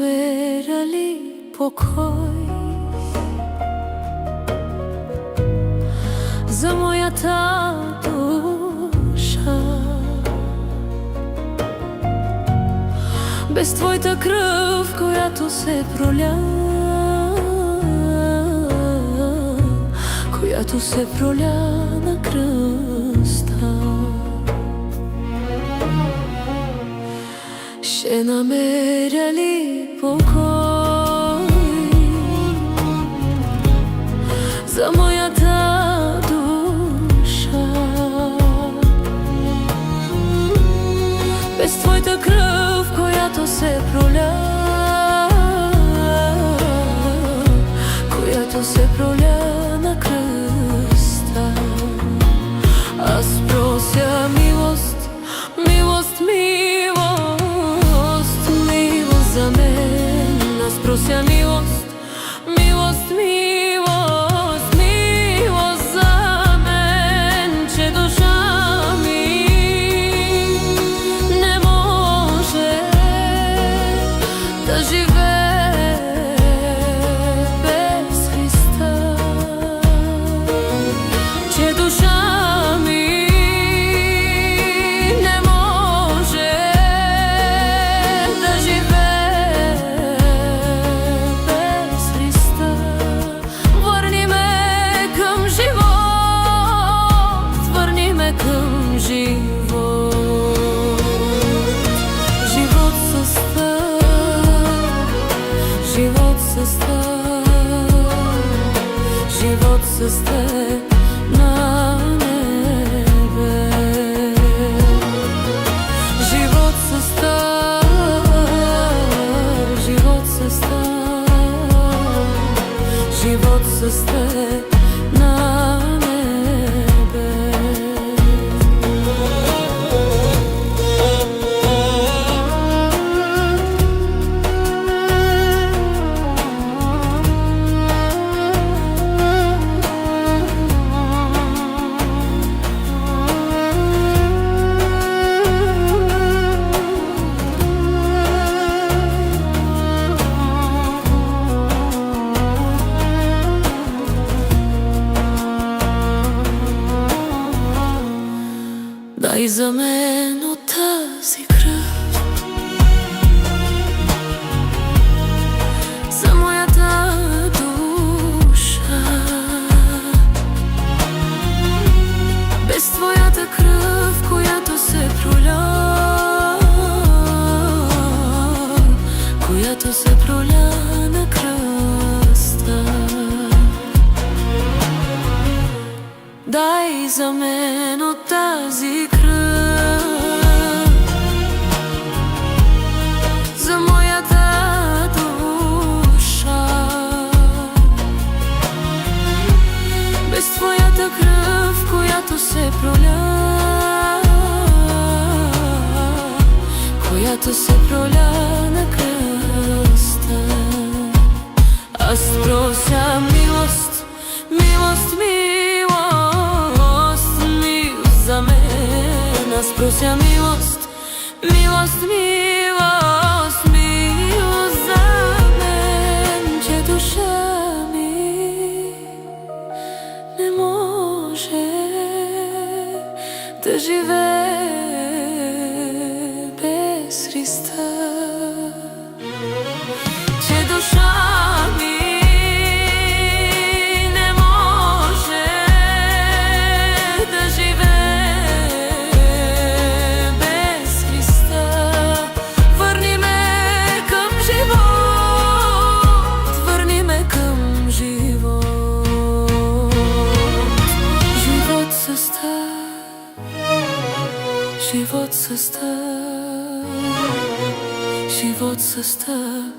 намеряли покой за моята душа. Без твоята кръв, която се проля, която се проля на кръста, ще намеря ли покой за моята душа? Без твоята кръв, която се проля, която се проля на кръста, аз прося милост, милост, милост, милост за мен. Аз прося милост, милост, милост, милост за мен, че душа ми не може да живее без Христа, че душа ми не може да живее без Христа. Върни ме към живот, върни ме към живот, живот с теб, живот с теб, живот с теб на небе, живот с теб, живот с теб, живот с теб на небе. Дай за мен от тази кръв, за моята душа. Без твоята кръв, която се проля, която се проля на кръста, дай за мен от тази кръв, за моята душа. Без твоята кръв, която се проля, която се проля на кръста, аз прося милост, милост, милост, милост за мен. Аз прося милост, милост, милост, милост за мен, че душа ми не може да живее без Христа, че душа ми не може да живее без Христа. Върни ме към живот, върни ме към живот, живот с теб, живот с теб, живот с теб